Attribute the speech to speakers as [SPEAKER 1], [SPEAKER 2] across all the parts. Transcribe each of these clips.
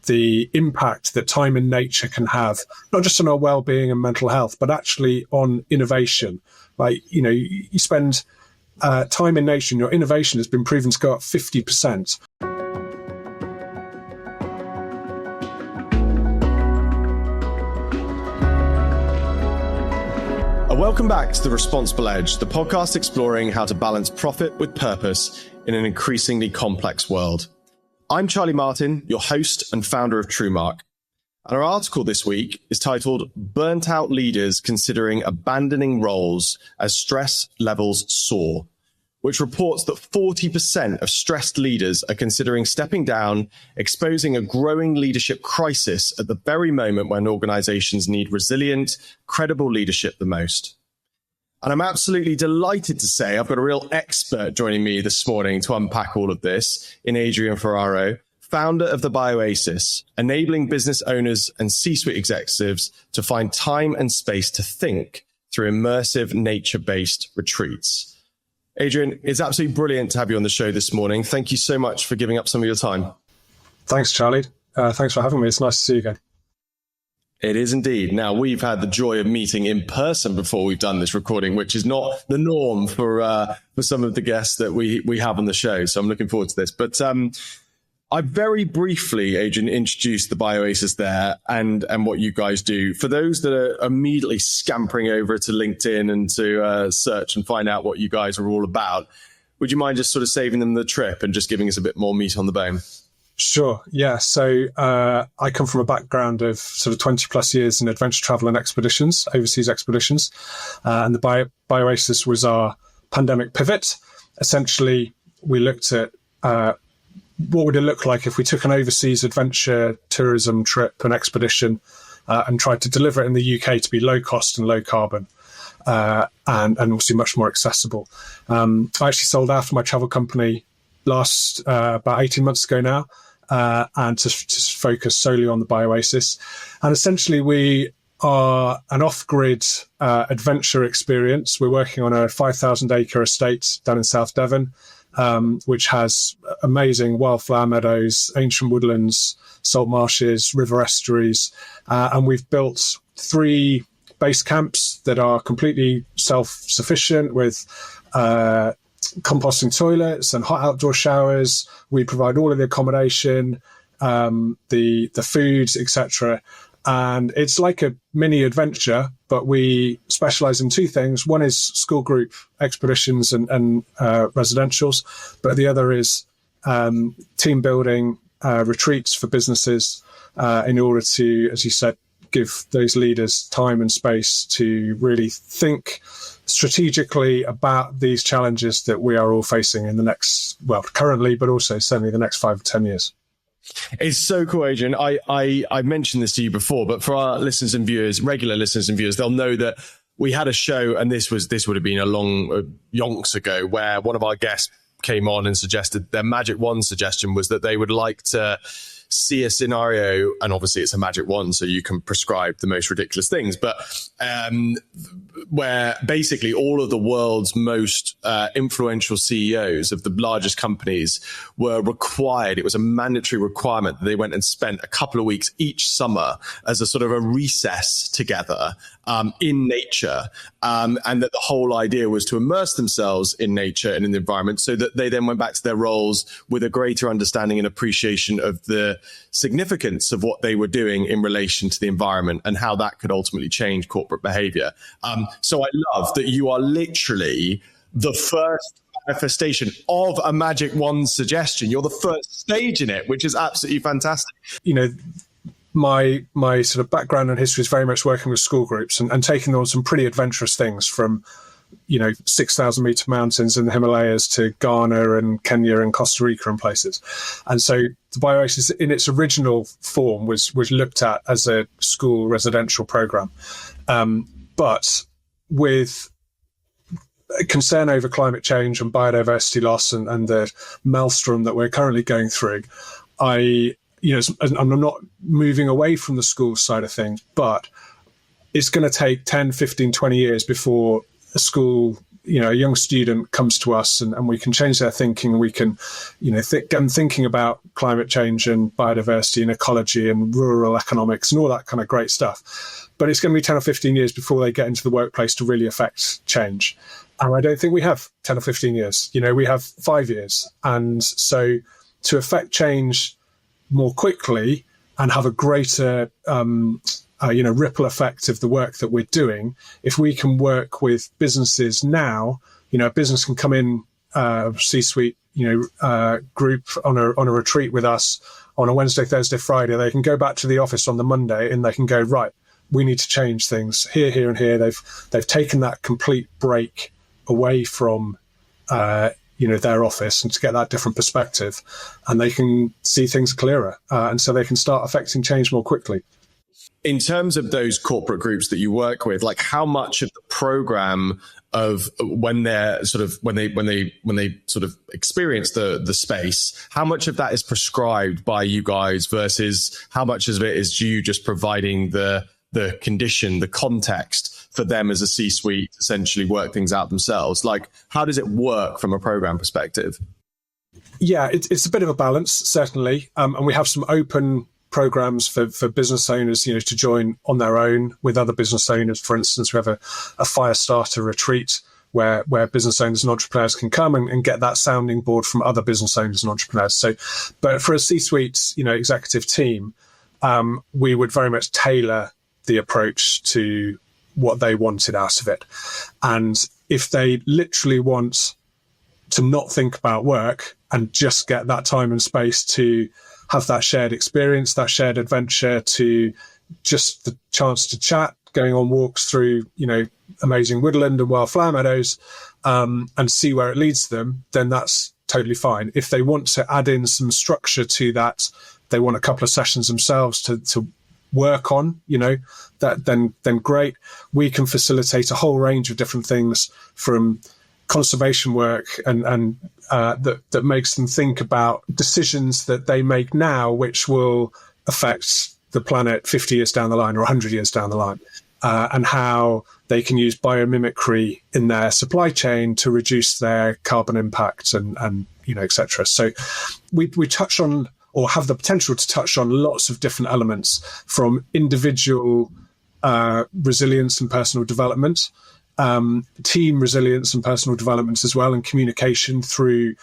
[SPEAKER 1] the impact that time in nature can have, not just on our well-being and mental health, but actually on innovation. Like, you spend time in nature and your innovation has been proven to go up 50%.
[SPEAKER 2] Welcome back to The Responsible Edge, the podcast exploring how to balance profit with purpose in an increasingly complex world. I'm Charlie Martin, your host and founder of TrueMark. And our article this week is titled Burnt Out Leaders Considering Abandoning Roles as Stress Levels Soar, which reports that 40% of stressed leaders are considering stepping down, exposing a growing leadership crisis at the very moment when organizations need resilient, credible leadership the most. And I'm absolutely delighted to say I've got a real expert joining me this morning to unpack all of this in Adrian Ferraro, founder of the Bioasis, enabling business owners and C-suite executives to find time and space to think through immersive nature-based retreats. Adrian, it's absolutely brilliant to have you on the show this morning. Thank you so much for giving up some of your time.
[SPEAKER 1] Thanks, Charlie. Thanks for having me. It's nice to see you again.
[SPEAKER 2] It is indeed. Now, we've had the joy of meeting in person before we've done this recording, which is not the norm for some of the guests that we have on the show. So I'm looking forward to this. But I very briefly, Adrian, introduced the Bioasis there and what you guys do. For those that are immediately scampering over to LinkedIn and to search and find out what you guys are all about, would you mind just sort of saving them the trip and just giving us a bit more meat on the bone?
[SPEAKER 1] Sure. Yeah. So I come from a background of sort of 20 plus years in adventure travel and expeditions, overseas expeditions. And the Bioasis was our pandemic pivot. Essentially, we looked at what would it look like if we took an overseas adventure tourism trip, an expedition, and tried to deliver it in the UK to be low cost and low carbon, and obviously much more accessible. I actually sold out for my travel company about 18 months ago now, and to focus solely on the Bioasis. And essentially, we are an off-grid adventure experience. We're working on a 5,000-acre estate down in South Devon, which has amazing wildflower meadows, ancient woodlands, salt marshes, river estuaries. And we've built 3 base camps that are completely self-sufficient with composting toilets and hot outdoor showers. We provide all of the accommodation, the food, etc. And it's like a mini adventure, but we specialize in 2 things. One is school group expeditions and residentials, but the other is team building retreats for businesses in order to, as you said, give those leaders time and space to really think strategically about these challenges that we are all facing in the next, currently, but also certainly the next 5 or 10 years.
[SPEAKER 2] It's so cool, Adrian. I mentioned this to you before, but for our listeners and viewers, regular listeners and viewers, they'll know that we had a show, and this would have been a long yonks ago, where one of our guests came on and suggested their magic wand suggestion was that they would like to see a scenario, and obviously it's a magic wand, so you can prescribe the most ridiculous things, but where basically all of the world's most influential CEOs of the largest companies were required. It was a mandatory requirement that they went and spent a couple of weeks each summer as a sort of a recess together in nature, and that the whole idea was to immerse themselves in nature and in the environment so that they then went back to their roles with a greater understanding and appreciation of the significance of what they were doing in relation to the environment and how that could ultimately change corporate behavior. So I love that you are literally the first manifestation of a magic wand suggestion. You're the first stage in it, which is absolutely fantastic.
[SPEAKER 1] My sort of background and history is very much working with school groups and taking on some pretty adventurous things from 6,000 meter mountains in the Himalayas to Ghana and Kenya and Costa Rica and places. And so the Bioasis in its original form was looked at as a school residential program. But with concern over climate change and biodiversity loss and the maelstrom that we're currently going through, I'm not moving away from the school side of things, but it's going to take 10, 15, 20 years before a school a young student comes to us and we can change their thinking. We can, get them thinking about climate change and biodiversity and ecology and rural economics and all that kind of great stuff. But it's going to be 10 or 15 years before they get into the workplace to really affect change. And I don't think we have 10 or 15 years. We have 5 years. And so to affect change more quickly and have a greater ripple effect of the work that we're doing, if we can work with businesses now, a business can come in, C-suite, group on a retreat with us on a Wednesday, Thursday, Friday. They can go back to the office on the Monday and they can go, right, we need to change things here, here, and here. They've taken that complete break away from their office and to get that different perspective, and they can see things clearer, and so they can start affecting change more quickly.
[SPEAKER 2] In terms of those corporate groups that you work with, like how much of the program of when they experience the space, how much of that is prescribed by you guys versus how much of it is you just providing the condition, the context for them as a C-suite to essentially work things out themselves? Like, how does it work from a program perspective?
[SPEAKER 1] Yeah, it's a bit of a balance, certainly. And we have some open programs for business owners, to join on their own with other business owners. For instance, we have a fire starter retreat where business owners and entrepreneurs can come and get that sounding board from other business owners and entrepreneurs. So, but for a C-suite, executive team, we would very much tailor the approach to what they wanted out of it. And if they literally want to not think about work and just get that time and space to have that shared experience, that shared adventure, to just the chance to chat, going on walks through, amazing woodland and wildflower meadows, and see where it leads them, then that's totally fine. If they want to add in some structure to that, they want a couple of sessions themselves to work on, that then great. We can facilitate a whole range of different things, from conservation work and that makes them think about decisions that they make now, which will affect the planet 50 years down the line or 100 years down the line, and how they can use biomimicry in their supply chain to reduce their carbon impact and etc. So we touch on, or have the potential to touch on, lots of different elements, from individual resilience and personal development, team resilience and personal development as well, and communication through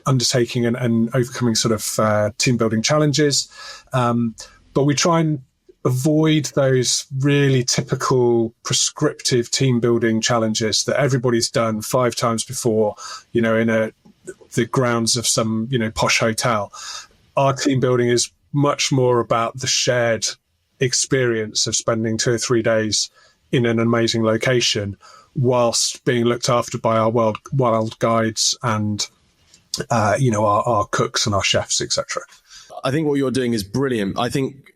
[SPEAKER 1] undertaking and overcoming sort of team building challenges. But we try and avoid those really typical prescriptive team building challenges that everybody's done 5 times before, in the grounds of some, posh hotel. Our team building is much more about the shared experience of spending 2 or 3 days in an amazing location whilst being looked after by our wild guides and, our cooks and our chefs, etc.
[SPEAKER 2] I think what you're doing is brilliant. I think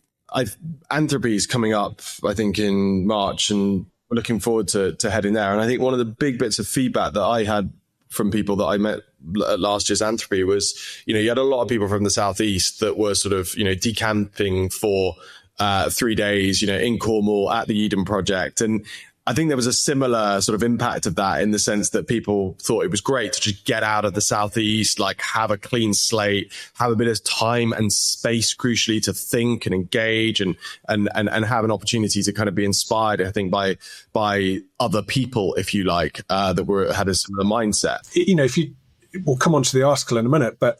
[SPEAKER 2] Anthropy is coming up, I think, in March, and we're looking forward to heading there. And I think one of the big bits of feedback that I had from people that I met at last year's Anthropy was, you had a lot of people from the Southeast that were sort of, decamping for 3 days, in Cornwall at the Eden Project. And I think there was a similar sort of impact of that, in the sense that people thought it was great to just get out of the Southeast, like have a clean slate, have a bit of time and space, crucially, to think and engage and have an opportunity to kind of be inspired, I think, by other people, if you like, that had a similar mindset.
[SPEAKER 1] We'll come on to the article in a minute, but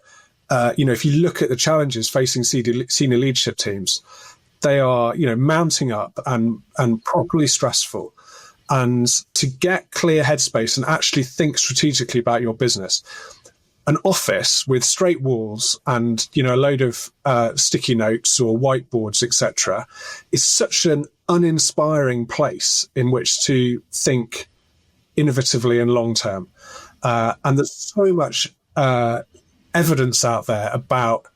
[SPEAKER 1] if you look at the challenges facing senior leadership teams, they are, mounting up and properly stressful. And to get clear headspace and actually think strategically about your business, an office with straight walls and, a load of sticky notes or whiteboards, etc., is such an uninspiring place in which to think innovatively and long term. And there's so much evidence out there about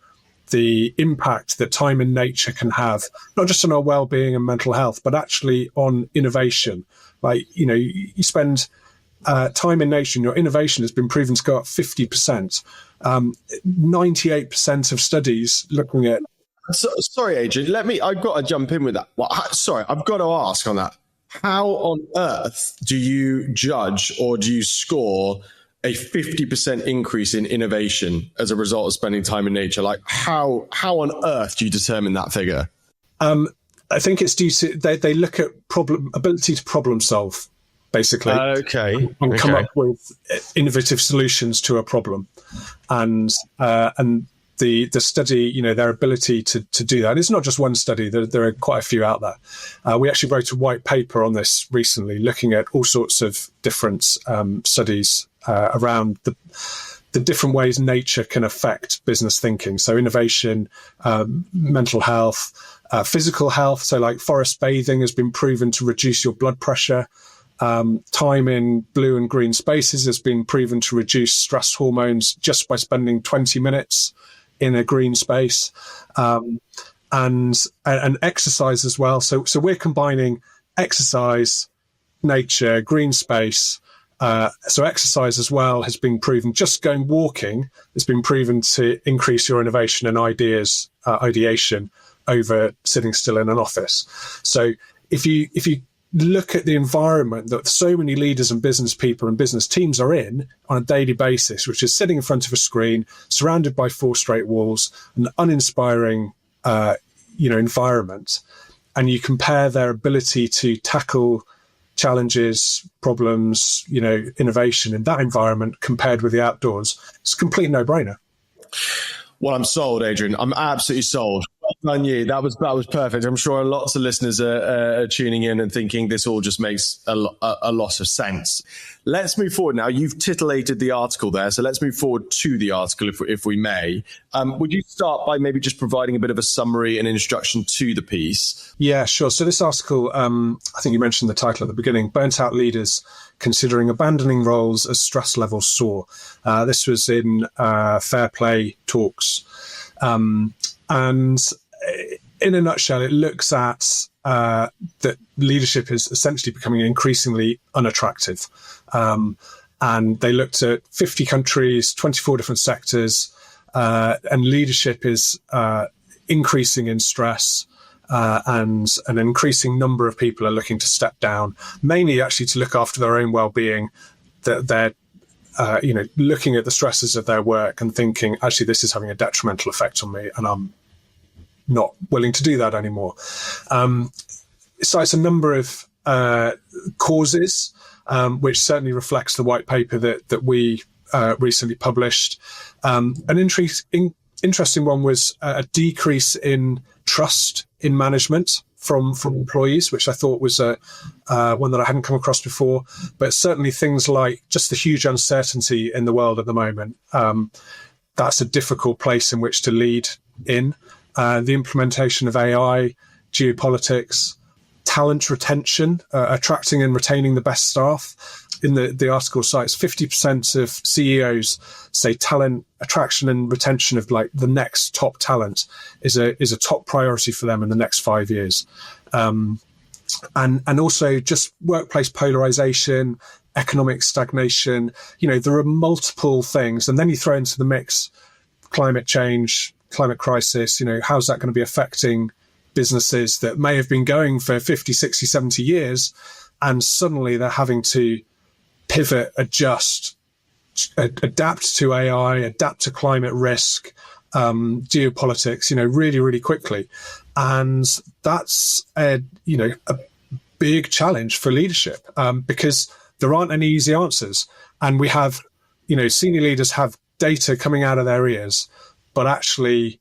[SPEAKER 1] the impact that time in nature can have, not just on our well-being and mental health, but actually on innovation. Like, you spend time in nature, and your innovation has been proven to go up 50%. 98% of studies looking at...
[SPEAKER 2] Sorry, Adrian, I've got to jump in with that. Well, sorry, I've got to ask on that. How on earth do you judge or do you score a 50% increase in innovation as a result of spending time in nature? Like how on earth do you determine that figure?
[SPEAKER 1] I think it's due to they look at ability to problem solve, basically, and come up with innovative solutions to a problem, and the study, their ability to do that. It's not just one study. There are quite a few out there. We actually wrote a white paper on this recently, looking at all sorts of different studies around the different ways nature can affect business thinking. So innovation, mental health, physical health. So like forest bathing has been proven to reduce your blood pressure. Time in blue and green spaces has been proven to reduce stress hormones just by spending 20 minutes in a green space, and exercise as well. So we're combining exercise, nature, green space. So exercise as well has been proven. Just going walking has been proven to increase your innovation and ideation over sitting still in an office. So if you look at the environment that so many leaders and business people and business teams are in on a daily basis, which is sitting in front of a screen, surrounded by four straight walls, an uninspiring, environment, and you compare their ability to tackle challenges, problems, innovation in that environment compared with the outdoors, it's a complete no-brainer.
[SPEAKER 2] Well, I'm sold, Adrian. I'm absolutely sold. Well done, you. That was perfect. I'm sure lots of listeners are tuning in and thinking this all just makes a lot of sense. Let's move forward now. You've titillated the article there, so let's move forward to the article if we may. Would you start by maybe just providing a bit of a summary and introduction to the piece? Yeah, sure.
[SPEAKER 1] So this article, I think you mentioned the title at the beginning, Burnt Out Leaders Considering Abandoning Roles as Stress Levels Soar. This was in Fair Play Talks. And in a nutshell, it looks at that leadership is essentially becoming increasingly unattractive. And they looked at 50 countries, 24 different sectors, and leadership is increasing in stress. And an increasing number of people are looking to step down, mainly actually to look after their own well-being. That they're looking at the stresses of their work and thinking, actually, this is having a detrimental effect on me, and I'm not willing to do that anymore. So it's a number of causes, which certainly reflects the white paper that we recently published. An interesting one was a decrease in trust in management from employees, which I thought was one that I hadn't come across before. But certainly things like just the huge uncertainty in the world at the moment. That's a difficult place in which to lead in. The implementation of AI, geopolitics, talent retention, attracting and retaining the best staff. In the article cites 50% of CEOs say talent attraction and retention of like the next top talent is a top priority for them in the next 5 years. And also just workplace polarization, economic stagnation. There are multiple things. And then you throw into the mix climate change, climate crisis. How's that going to be affecting businesses that may have been going for 50, 60, 70 years, and suddenly they're having to pivot, adjust, adapt to AI, adapt to climate risk, geopolitics, really, really quickly. And that's a big challenge for leadership, because there aren't any easy answers. And we have, senior leaders have data coming out of their ears, but actually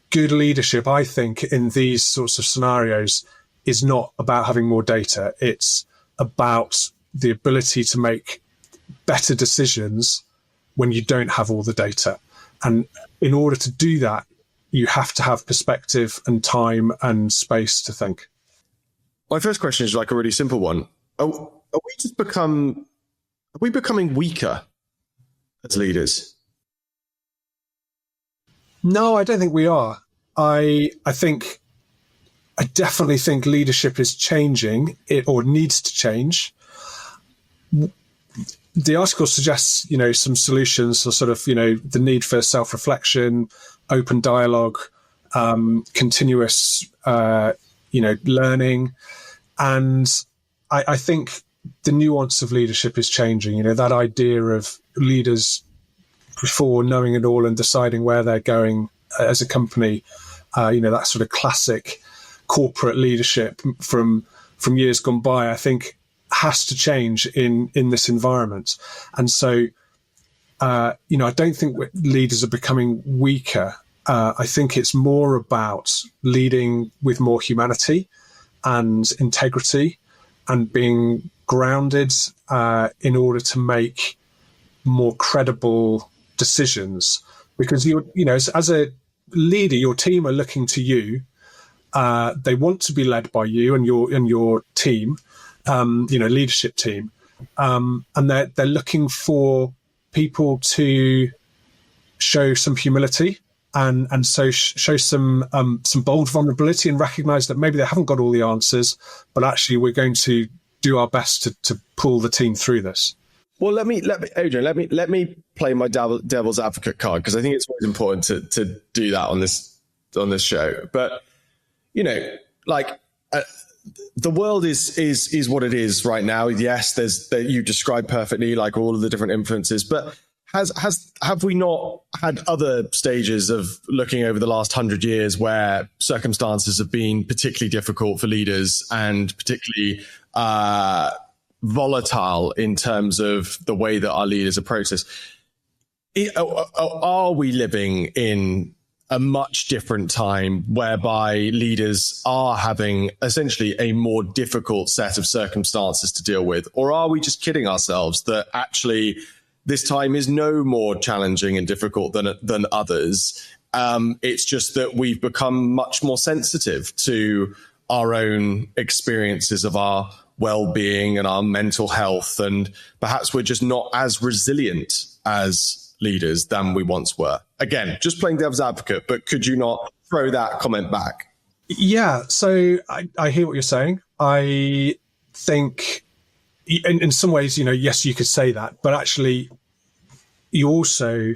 [SPEAKER 1] good leadership, I think, in these sorts of scenarios is not about having more data. It's about the ability to make better decisions when you don't have all the data. And in order to do that, you have to have perspective and time and space to think.
[SPEAKER 2] My first question is like a really simple one. Are we becoming weaker as leaders?
[SPEAKER 1] No, I don't think we are. I definitely think leadership is changing, or needs to change. The article suggests, some solutions for sort of, the need for self-reflection, open dialogue, continuous, learning. And I think the nuance of leadership is changing. That idea of leaders before knowing it all and deciding where they're going as a company, that sort of classic corporate leadership from years gone by, I think has to change in this environment. And so, I don't think leaders are becoming weaker. I think it's more about leading with more humanity and integrity and being grounded in order to make more credible decisions. Because as a leader, your team are looking to you. They want to be led by you and your team, leadership team, and they're looking for people to show some humility and so show some bold vulnerability and recognize that maybe they haven't got all the answers, but actually we're going to do our best to pull the team through this.
[SPEAKER 2] Well, let me, Adrian, let me play my devil's advocate card, because I think it's always important to do that on this show. But the world is what it is right now. Yes, you described perfectly, like all of the different influences, but have we not had other stages of looking over the last 100 years where circumstances have been particularly difficult for leaders and particularly volatile in terms of the way that our leaders approach this? Are we living in a much different time whereby leaders are having essentially a more difficult set of circumstances to deal with? Or are we just kidding ourselves that actually this time is no more challenging and difficult than others? It's just that we've become much more sensitive to our own experiences of our well-being and our mental health, and perhaps we're just not as resilient as leaders than we once were. Again, just playing devil's advocate, but could you not throw that comment back?
[SPEAKER 1] Yeah, so I hear what you're saying. I think in some ways, yes, you could say that, but actually you also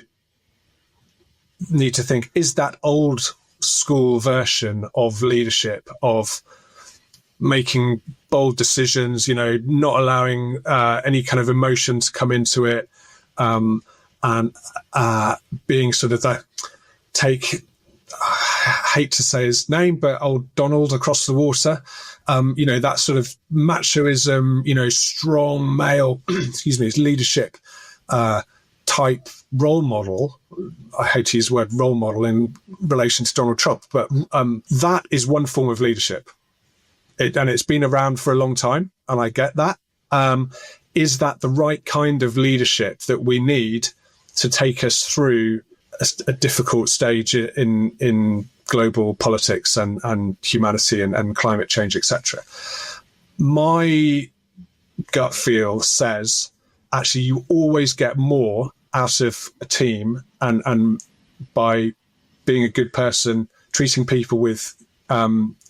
[SPEAKER 1] need to think, is that old school version of leadership, of making bold decisions, not allowing any kind of emotion to come into it, and being sort of that I hate to say his name, but old Donald across the water, that sort of machoism, strong male, leadership type role model. I hate to use the word role model in relation to Donald Trump, but that is one form of leadership. And it's been around for a long time, and I get that. Is that the right kind of leadership that we need to take us through a difficult stage in global politics and humanity and climate change, etc.? My gut feel says, actually, you always get more out of a team and by being a good person, treating people with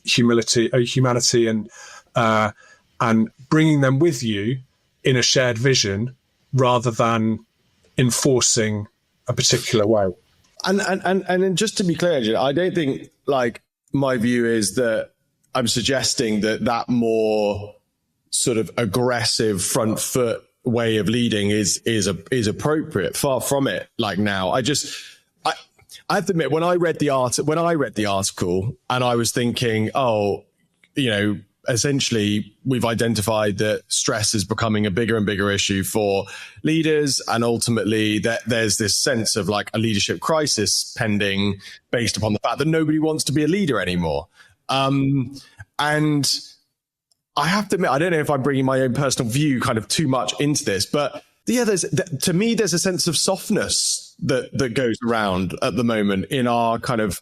[SPEAKER 1] humanity and bringing them with you in a shared vision rather than enforcing a particular way.
[SPEAKER 2] And just to be clear, I don't think my view is that I'm suggesting that more sort of aggressive front foot way of leading is appropriate. Far from it. Now, I have to admit, when I read the article and I was thinking, essentially we've identified that stress is becoming a bigger and bigger issue for leaders, and ultimately that there's this sense of a leadership crisis pending based upon the fact that nobody wants to be a leader anymore. And I have to admit, I don't know if I'm bringing my own personal view kind of too much into this, but yeah, to me, there's a sense of softness that goes around at the moment in our kind of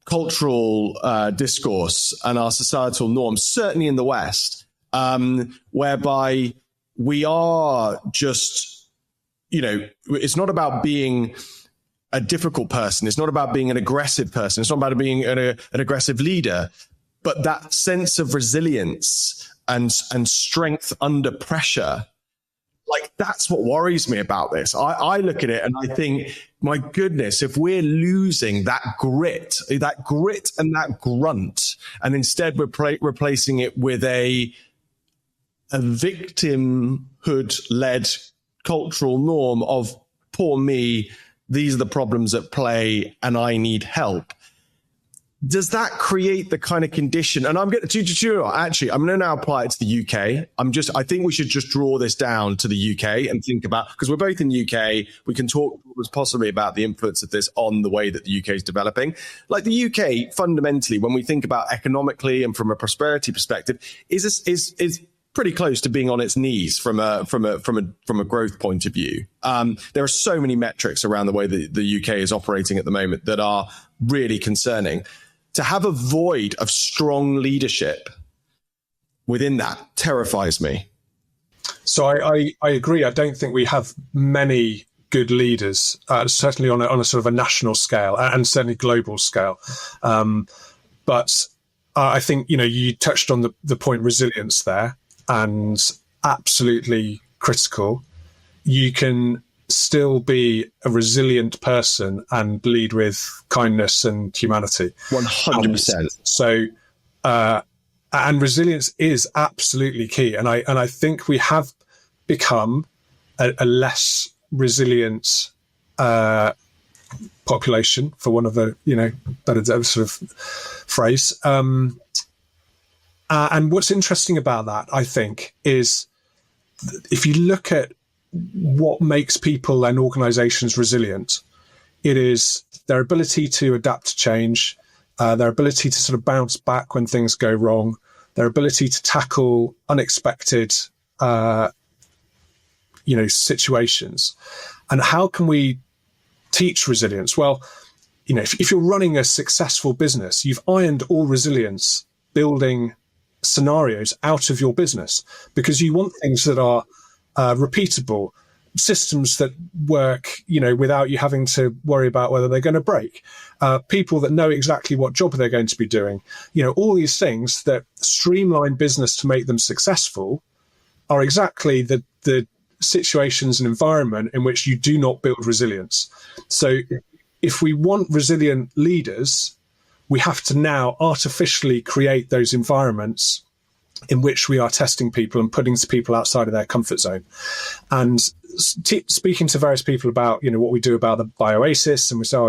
[SPEAKER 2] cultural discourse and our societal norms, certainly in the West, whereby we are just, it's not about being a difficult person. It's not about being an aggressive person. It's not about being an aggressive leader, but that sense of resilience and strength under pressure. That's what worries me about this. I look at it and I think, my goodness, if we're losing that grit and that grunt, and instead we're replacing it with a a victimhood-led cultural norm of poor me, these are the problems at play and I need help. Does that create the kind of condition? And I'm going to, actually, I'm going to now apply it to the UK. I think we should just draw this down to the UK and think about, because we're both in the UK, we can talk possibly about the influence of this on the way that the UK is developing. Like the UK, fundamentally, when we think about economically and from a prosperity perspective, is pretty close to being on its knees from a growth point of view. There are so many metrics around the way that the UK is operating at the moment that are really concerning. To have a void of strong leadership within that terrifies me.
[SPEAKER 1] So I agree. I don't think we have many good leaders, certainly on a sort of a national scale and certainly global scale. But I think, you touched on the point resilience there, and absolutely critical. You can still be a resilient person and lead with kindness and humanity.
[SPEAKER 2] 100%.
[SPEAKER 1] So, and resilience is absolutely key. And I think we have become a less resilient population, for one of a better sort of phrase. And what's interesting about that, I think, is if you look at what makes people and organizations resilient, it is their ability to adapt to change, their ability to sort of bounce back when things go wrong, their ability to tackle unexpected situations. And how can we teach resilience? Well, if you're running a successful business, you've ironed all resilience building scenarios out of your business, because you want things that are repeatable, systems that work, without you having to worry about whether they're going to break, people that know exactly what job they're going to be doing. All these things that streamline business to make them successful are exactly the situations and environment in which you do not build resilience. So if we want resilient leaders, we have to now artificially create those environments in which we are testing people and putting people outside of their comfort zone. And speaking to various people about, what we do about the Bioasis, and we say,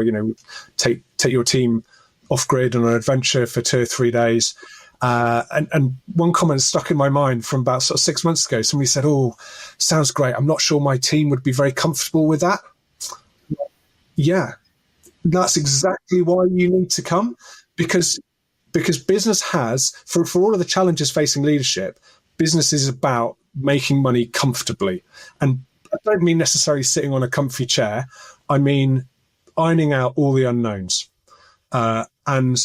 [SPEAKER 1] take your team off grid on an adventure for 2 or 3 days. And one comment stuck in my mind from about sort of 6 months ago. Somebody said, "Oh, sounds great. I'm not sure my team would be very comfortable with that." Yeah, that's exactly why you need to come, because business has, for all of the challenges facing leadership, business is about making money comfortably. And I don't mean necessarily sitting on a comfy chair. I mean ironing out all the unknowns. And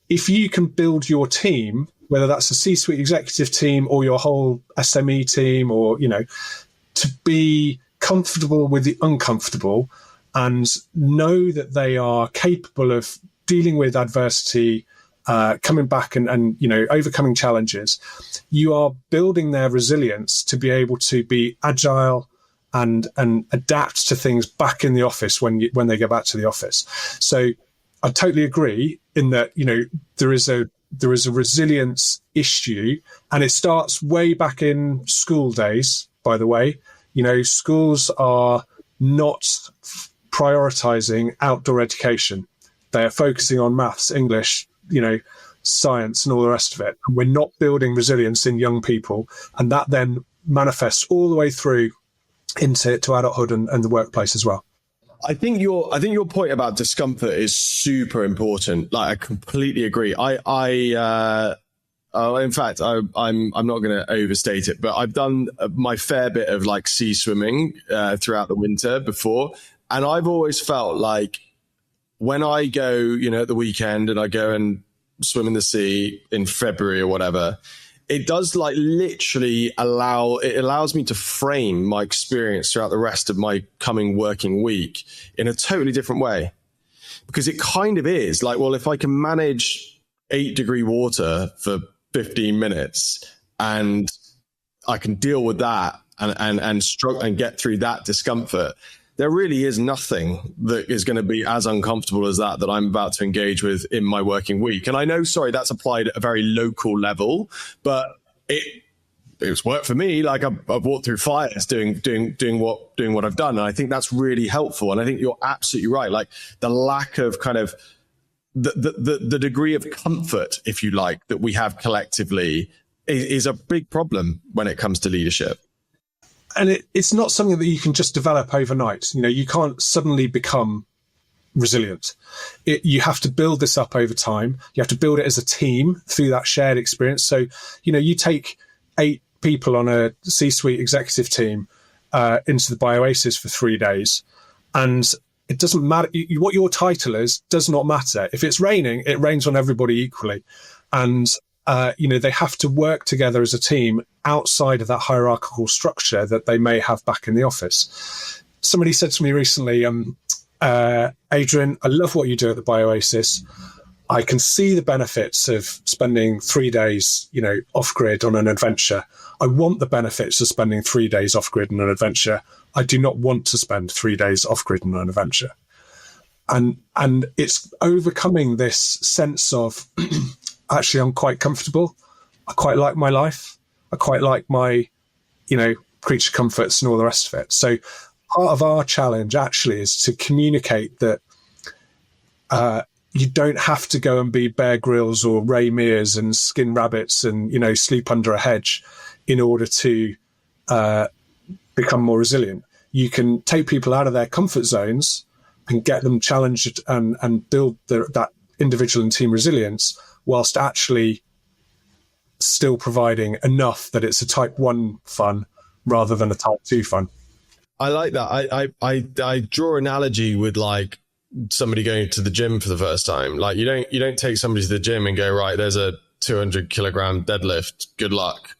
[SPEAKER 1] if you can build your team, whether that's a C-suite executive team or your whole SME team, or, to be comfortable with the uncomfortable and know that they are capable of dealing with adversity, coming back and overcoming challenges, you are building their resilience to be able to be agile and adapt to things back in the office when they go back to the office. So I totally agree in that, there is a resilience issue, and it starts way back in school days, by the way. Schools are not prioritizing outdoor education. They are focusing on maths, English, science and all the rest of it. And we're not building resilience in young people. And that then manifests all the way through into adulthood and the workplace as well.
[SPEAKER 2] I think your point about discomfort is super important. Like, I completely agree. In fact, I'm not going to overstate it, but I've done my fair bit of like sea swimming throughout the winter before. And I've always felt like when I go, at the weekend and I go and swim in the sea in February or whatever, it does like literally allows me to frame my experience throughout the rest of my coming working week in a totally different way. Because it kind of is like, well, if I can manage 8-degree water for 15 minutes and I can deal with that and struggle and get through that discomfort, there really is nothing that is going to be as uncomfortable as that I'm about to engage with in my working week. And I know, that's applied at a very local level, but it's worked for me. Like I've walked through fires doing what I've done. And I think that's really helpful. And I think you're absolutely right. Like the lack of kind of the degree of comfort, if you like, that we have collectively is a big problem when it comes to leadership.
[SPEAKER 1] And it's not something that you can just develop overnight. You can't suddenly become resilient. You have to build this up over time. You have to build it as a team through that shared experience. So, you take 8 people on a C-suite executive team into the Bioasis for 3 days, and it doesn't matter what your title is. Does not matter. If it's raining, it rains on everybody equally, and they have to work together as a team outside of that hierarchical structure that they may have back in the office. Somebody said to me recently, Adrian, I love what you do at the Bioasis. I can see the benefits of spending 3 days, off grid on an adventure. I want the benefits of spending 3 days off grid on an adventure. I do not want to spend 3 days off grid on an adventure. And it's overcoming this sense of actually, I'm quite comfortable. I quite like my life. I quite like my, creature comforts and all the rest of it. So part of our challenge actually is to communicate that you don't have to go and be Bear Grylls or Ray Mears and skin rabbits and, sleep under a hedge in order to become more resilient. You can take people out of their comfort zones and get them challenged and build that individual and team resilience whilst actually still providing enough that it's a type 1 fun rather than a type 2 fun.
[SPEAKER 2] I like that. I draw an analogy with like somebody going to the gym for the first time. Like you don't take somebody to the gym and go, right, there's a 200 kilogram deadlift. Good luck.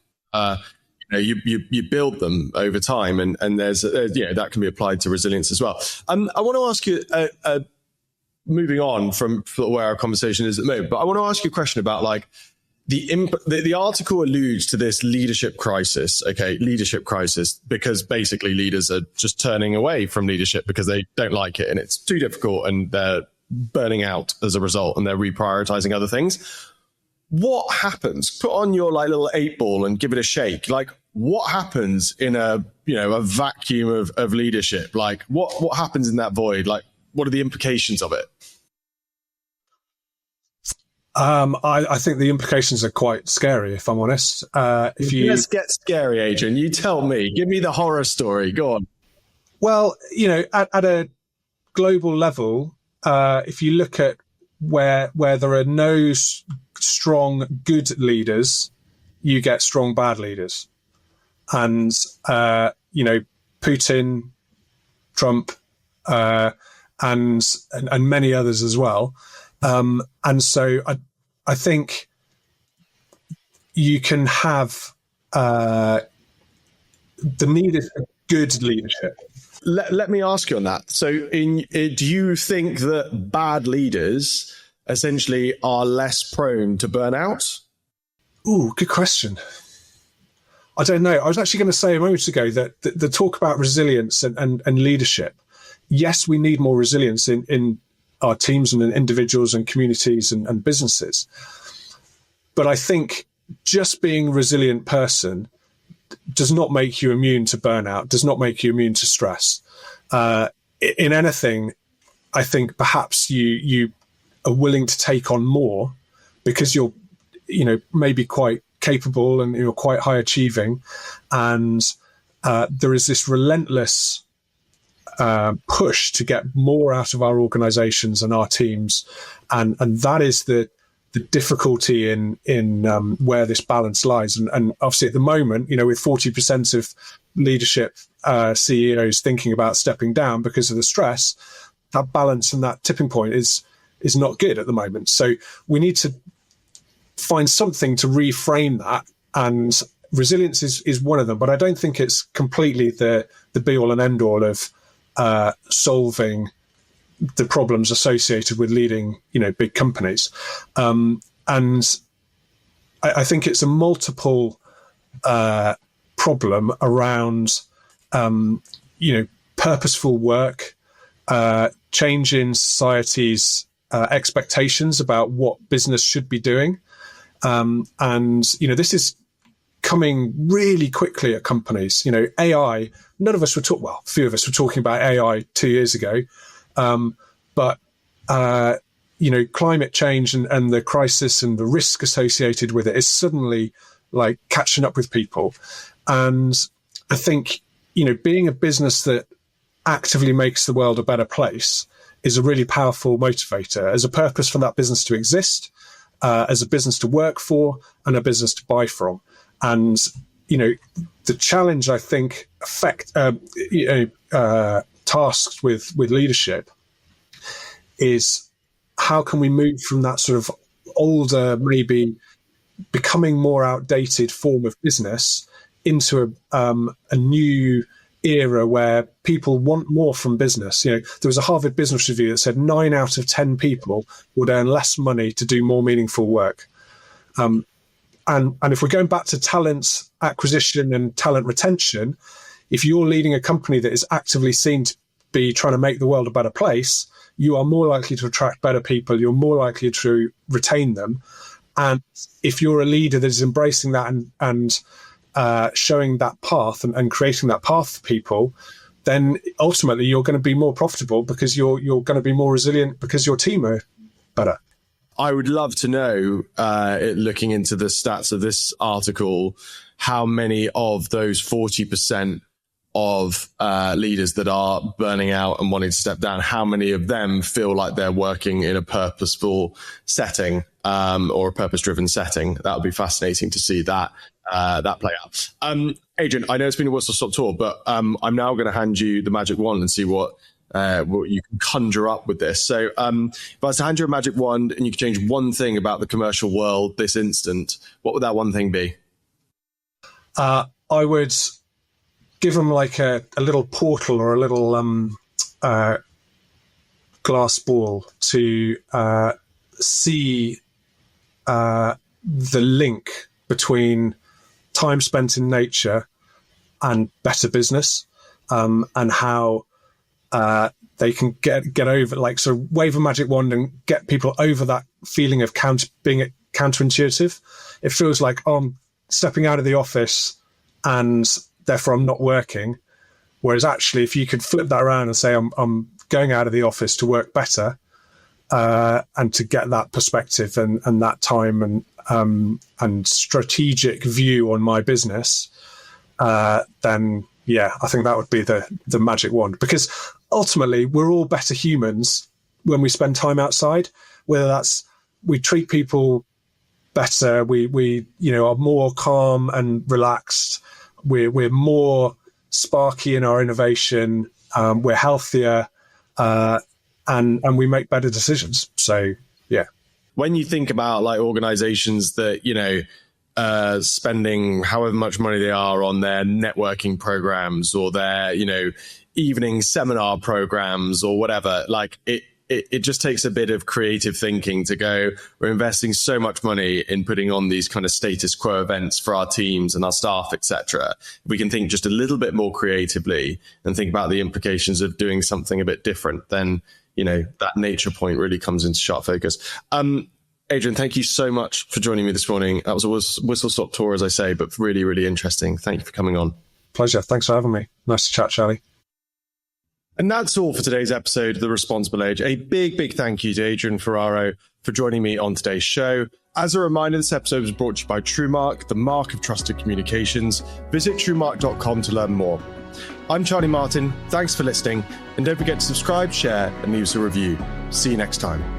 [SPEAKER 2] You build them over time, and there's that can be applied to resilience as well. I want to ask you, moving on from where our conversation is at the moment, but I want to ask you a question about like the article alludes to this leadership crisis, because basically leaders are just turning away from leadership because they don't like it and it's too difficult and they're burning out as a result and they're reprioritizing other things. What happens? Put on your like little 8-ball and give it a shake. Like what happens in a vacuum of leadership? Like what happens in that void? Like what are the implications of it?
[SPEAKER 1] I think the implications are quite scary, if I'm honest.
[SPEAKER 2] Let's get scary, Adrian. You tell me. Give me the horror story. Go on.
[SPEAKER 1] Well, at a global level, if you look at where there are no strong good leaders, you get strong bad leaders. And, Putin, Trump, and many others as well. And so I think you can have the need is for good leadership.
[SPEAKER 2] Let me ask you on that. So do you think that bad leaders essentially are less prone to burnout?
[SPEAKER 1] Ooh, good question. I don't know. I was actually going to say a moment ago that the talk about resilience and leadership, yes, we need more resilience in our teams and in individuals and communities and businesses. But I think just being a resilient person does not make you immune to burnout, does not make you immune to stress. In anything, I think perhaps you are willing to take on more because you're, maybe quite capable and you're quite high achieving. And there is this relentless push to get more out of our organizations and our teams. And that is the difficulty in where this balance lies. And obviously at the moment, with 40% of leadership CEOs thinking about stepping down because of the stress, that balance and that tipping point is not good at the moment. So we need to find something to reframe that. And resilience is one of them, but I don't think it's completely the be all and end all of solving the problems associated with leading, big companies. And I think it's a multiple problem around, purposeful work, change in society's expectations about what business should be doing. And, this is coming really quickly at companies. You know, AI, none of us were a few of us were talking about AI 2 years ago. But you know, climate change and the crisis and the risk associated with it is suddenly like catching up with people. And I think, you know, being a business that actively makes the world a better place is a really powerful motivator, as a purpose for that business to exist, as a business to work for, and a business to buy from. And, you know, the challenge, I think, tasked with leadership is how can we move from that sort of older, maybe becoming more outdated form of business into a new era where people want more from business. You know, there was a Harvard Business Review that said 9 out of 10 people would earn less money to do more meaningful work. And if we're going back to talent acquisition and talent retention, if you're leading a company that is actively seen to be trying to make the world a better place, you are more likely to attract better people. You're more likely to retain them. And if you're a leader that is embracing that and showing that path and creating that path for people, then ultimately you're going to be more profitable because you're going to be more resilient because your team are better.
[SPEAKER 2] I would love to know, looking into the stats of this article, how many of those 40% of leaders that are burning out and wanting to step down, how many of them feel like they're working in a purposeful setting or a purpose-driven setting? That would be fascinating to see that play out. Adrian, I know it's been a whistle-stop tour, but I'm now going to hand you the magic wand and see what you can conjure up with this. So if I was to hand you a magic wand and you could change one thing about the commercial world this instant, what would that one thing be?
[SPEAKER 1] I would give them like a little portal or a little glass ball to see the link between time spent in nature and better business, and how they can get over, like, sort of wave a magic wand and get people over that feeling of being counterintuitive. It feels like, oh, I'm stepping out of the office and therefore I'm not working. Whereas actually, if you could flip that around and say, I'm going out of the office to work better, and to get that perspective and that time and strategic view on my business, then yeah, I think that would be the magic wand. Because ultimately, we're all better humans when we spend time outside. Whether that's we treat people better, we are more calm and relaxed. We're more sparky in our innovation. We're healthier, and we make better decisions. So yeah.
[SPEAKER 2] When you think about like organizations that, spending however much money they are on their networking programs or their, evening seminar programs or whatever, like it just takes a bit of creative thinking to go, we're investing so much money in putting on these kind of status quo events for our teams and our staff, etc. We can think just a little bit more creatively and think about the implications of doing something a bit different, then, that nature point really comes into sharp focus. Adrian, thank you so much for joining me this morning. That was a whistle-stop tour, as I say, but really, really interesting. Thank you for coming on.
[SPEAKER 1] Pleasure. Thanks for having me. Nice to chat, Charlie.
[SPEAKER 2] And that's all for today's episode of The Responsible Age. A big, big thank you to Adrian Ferraro for joining me on today's show. As a reminder, this episode was brought to you by TrueMark, the mark of trusted communications. Visit truemark.com to learn more. I'm Charlie Martin. Thanks for listening. And don't forget to subscribe, share, and leave us a review. See you next time.